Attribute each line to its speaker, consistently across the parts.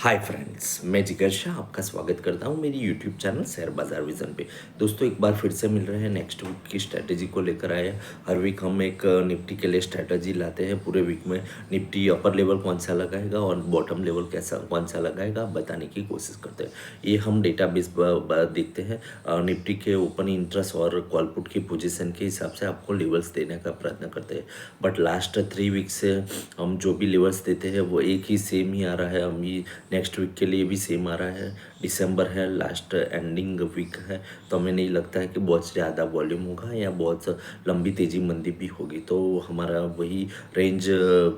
Speaker 1: Hi friends, मैं जिगर शाह आपका स्वागत करता हूं मेरी यूट्यूब चैनल शेयर बाजार विजन पे। दोस्तों, एक बार फिर से मिल रहे हैं नेक्स्ट वीक की स्ट्रैटेजी को लेकर आए हैं। हर वीक हम एक निफ्टी के लिए स्ट्रैटेजी लाते हैं। पूरे वीक में निफ्टी अपर लेवल कौन सा लगाएगा और बॉटम लेवल कैसा कौन सा लगाएगा बताने की कोशिश करते हैं। ये हम डेटा बेस देखते हैं। निफ्टी के ओपन इंटरेस्ट और कॉल पुट की पोजीशन के हिसाब से आपको लेवल्स देने का प्रयत्न करते हैं। बट लास्ट 3 वीक से हम जो भी लेवल्स देते हैं वो एक ही सेम ही आ रहा है। हम ये नेक्स्ट वीक के लिए भी सेम आ रहा है। दिसंबर है, लास्ट एंडिंग वीक है, तो हमें नहीं लगता है कि बहुत ज़्यादा वॉल्यूम होगा या बहुत लंबी तेज़ी मंदी भी होगी। तो हमारा वही रेंज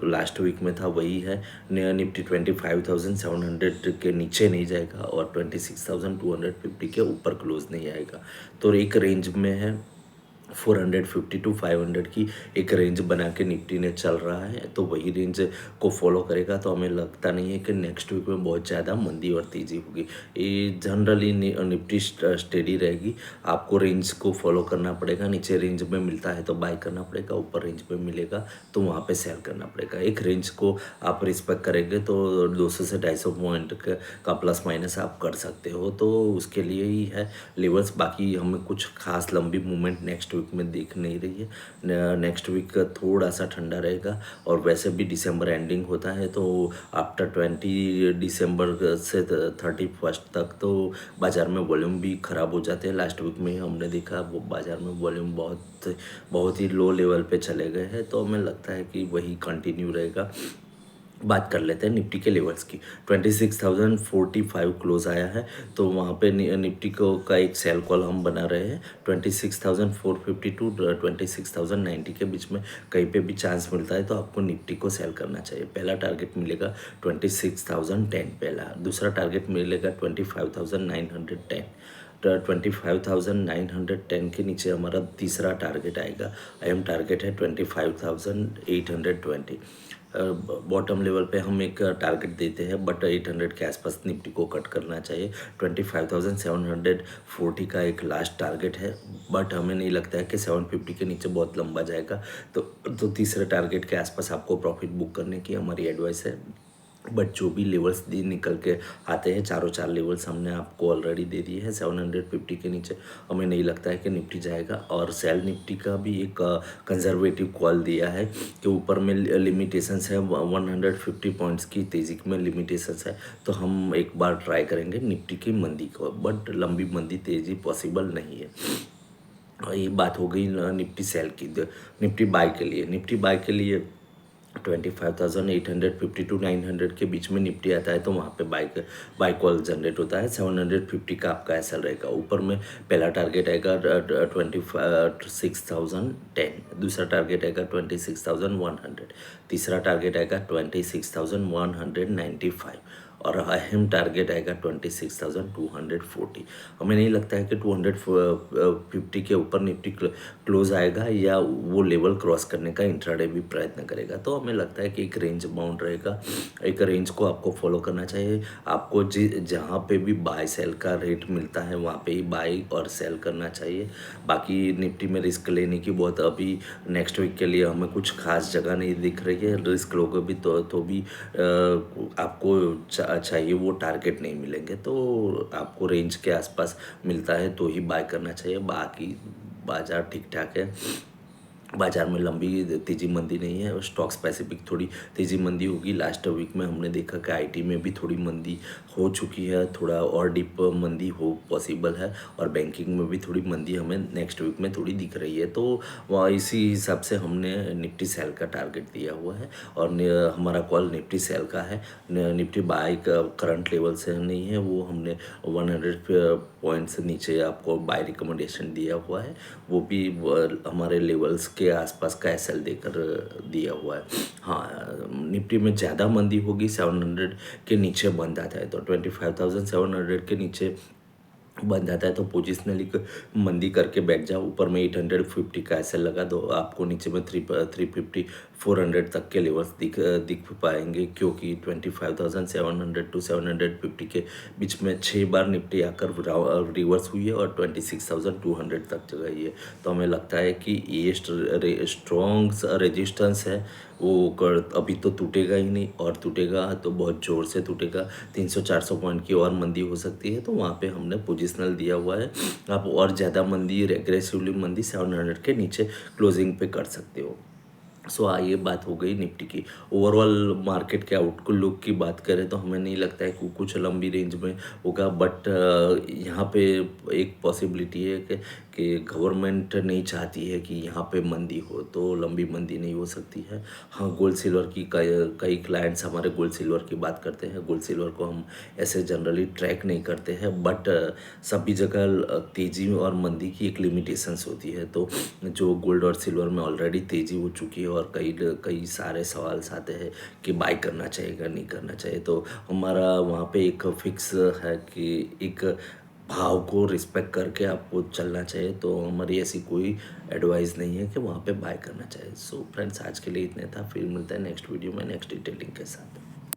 Speaker 1: लास्ट वीक में था, वही है। निफ्टी 25,700 के नीचे नहीं जाएगा और 26,250 के ऊपर क्लोज नहीं आएगा। तो एक रेंज में है 450 टू 500 की एक रेंज बना के निफ्टी ने चल रहा है, तो वही रेंज को फॉलो करेगा। तो हमें लगता नहीं है कि नेक्स्ट वीक में बहुत ज़्यादा मंदी और तेज़ी होगी। ये जनरली निफ्टी स्टेडी रहेगी। आपको रेंज को फॉलो करना पड़ेगा। नीचे रेंज में मिलता है तो बाय करना पड़ेगा, ऊपर रेंज में मिलेगा तो वहाँ पे सेल करना पड़ेगा। एक रेंज को आप रिस्पेक्ट करेंगे तो 200 से 250 पॉइंट का प्लस माइनस आप कर सकते हो। तो उसके लिए ही है लेवल्स। बाकी हमें कुछ खास लंबी मूवमेंट नेक्स्ट वीक में दिख नहीं रही है। नेक्स्ट वीक थोड़ा सा ठंडा रहेगा और वैसे भी दिसंबर एंडिंग होता है, तो आफ्टर 20 दिसंबर से 31 तक तो बाज़ार में वॉल्यूम भी ख़राब हो जाते हैं। लास्ट वीक में हमने देखा वो बाज़ार में वॉल्यूम बहुत बहुत ही लो लेवल पे चले गए हैं। तो हमें लगता है कि वही कंटिन्यू रहेगा। बात कर लेते हैं निफ्टी के लेवल्स की। 26,045 क्लोज आया है, तो वहाँ पे निफ्टी को का एक सेल कॉल हम बना रहे हैं। 26,450 टू 26,090 के बीच में कहीं पे भी चांस मिलता है तो आपको निफ्टी को सेल करना चाहिए। पहला टारगेट मिलेगा 26,010, पहला। दूसरा टारगेट मिलेगा 25,910। 25,910 के नीचे हमारा तीसरा टारगेट आएगा। अहम टारगेट है 25,820। बॉटम लेवल पे हम एक टारगेट देते हैं, बट 800 के आसपास निफ्टी को कट करना चाहिए। 25,740 का एक लास्ट टारगेट है, बट हमें नहीं लगता है कि 750 के नीचे बहुत लंबा जाएगा। तो तीसरे टारगेट के आसपास आपको प्रॉफिट बुक करने की हमारी एडवाइस है। बट जो भी लेवल्स दी निकल के आते हैं, चारों चार लेवल्स हमने आपको ऑलरेडी दे दिए हैं। 750 के नीचे हमें नहीं लगता है कि निफ्टी जाएगा। और सेल निफ्टी का भी एक कंजर्वेटिव कॉल दिया है कि ऊपर में लिमिटेशंस है 150 पॉइंट्स की तेज़ी में लिमिटेशंस है। तो हम एक बार ट्राई करेंगे निफ्टी की मंदी को, बट लंबी मंदी तेज़ी पॉसिबल नहीं है। ये बात हो गई निफ्टी सेल की। निफ्टी बाय के लिए 25,850 टू 900 के बीच में निफ्टी आता है, तो वहाँ पे बाय कॉल जनरेट होता है। 750 का आपका ऐसा रहेगा। ऊपर में पहला टारगेट आएगा 26,010, दूसरा टारगेट आएगा 26,100, तीसरा टारगेट आएगा 26,195 और अहम टारगेट आएगा 26,240। हमें नहीं लगता है कि 250 के ऊपर निफ्टी क्लोज आएगा या वो लेवल क्रॉस करने का इंट्राडे भी प्रयत्न करेगा। तो हमें लगता है कि एक रेंज बाउंड रहेगा। एक रेंज को आपको फॉलो करना चाहिए। आपको जहाँ पे भी बाय सेल का रेट मिलता है वहाँ पे ही बाय और सेल करना चाहिए। बाकी निफ्टी में रिस्क लेने की बहुत अभी नेक्स्ट वीक के लिए हमें कुछ खास जगह नहीं दिख रही है। रिस्क लोगे भी तो भी आपको चाहिए वो टारगेट नहीं मिलेंगे, तो आपको रेंज के आसपास मिलता है तो ही बाय करना चाहिए। बाकी बाज़ार ठीक ठाक है। बाज़ार में लंबी तेज़ी मंदी नहीं है। स्टॉक स्पेसिफिक थोड़ी तेज़ी मंदी होगी। लास्ट वीक में हमने देखा कि आईटी में भी थोड़ी मंदी हो चुकी है, थोड़ा और डीप मंदी हो पॉसिबल है, और बैंकिंग में भी थोड़ी मंदी हमें नेक्स्ट वीक में थोड़ी दिख रही है। तो वहाँ इसी हिसाब से हमने निफ्टी सेल का टारगेट दिया हुआ है और हमारा कॉल निफ्टी सेल का है। निफ्टी बाय का करंट लेवल से नहीं है, वो हमने 100 पॉइंट से नीचे आपको बाय रिकमेंडेशन दिया हुआ है। वो भी हमारे लेवल्स के आसपास का एसएल देकर दिया हुआ है। हाँ, निफ्टी में ज़्यादा मंदी होगी 700 के नीचे बंद आता है, तो 25,700 के नीचे बंद आता है तो पोजिशनली मंदी करके बैठ जाओ। ऊपर में 850 का ऐसे लगा दो, आपको नीचे में 350 400 तक के लेवल्स दिख पाएंगे, क्योंकि 25,700 टू 750 के बीच में 6 बार निफ्टी आकर रिवर्स हुई है और 26,200 तक गई है। तो हमें लगता है कि ये स्ट्रॉन्ग रेजिस्टेंस है, वो अभी तो टूटेगा ही नहीं, और टूटेगा तो बहुत ज़ोर से टूटेगा। 300-400 पॉइंट की और मंदी हो सकती है, तो वहाँ पे हमने पोजिशनल दिया हुआ है। आप और ज़्यादा मंदी, एग्रेसिवली मंदी 700 के नीचे क्लोजिंग पे कर सकते हो। ये बात हो गई निफ्टी की। ओवरऑल मार्केट के आउटलुक की बात करें तो हमें नहीं लगता है कि कुछ लंबी रेंज में होगा, बट यहाँ पे एक पॉसिबिलिटी है कि गवर्नमेंट नहीं चाहती है कि यहाँ पे मंदी हो, तो लंबी मंदी नहीं हो सकती है। हाँ, गोल्ड सिल्वर की कई क्लाइंट्स हमारे गोल्ड सिल्वर की बात करते हैं। गोल्ड सिल्वर को हम ऐसे जनरली ट्रैक नहीं करते हैं, बट सभी जगह तेज़ी और मंदी की एक लिमिटेशंस होती है। तो जो गोल्ड और सिल्वर में ऑलरेडी तेज़ी हो चुकी है और कई सारे सवाल आते हैं कि बाय करना चाहिए नहीं करना चाहिए, तो हमारा वहाँ पे एक फिक्स है कि एक भाव को रिस्पेक्ट करके आपको चलना चाहिए। तो हमारी ऐसी कोई एडवाइस नहीं है कि वहाँ पे बाय करना चाहिए। सो फ्रेंड्स, आज के लिए इतने था। फिर मिलता है नेक्स्ट वीडियो में नेक्स्ट डिटेलिंग के साथ।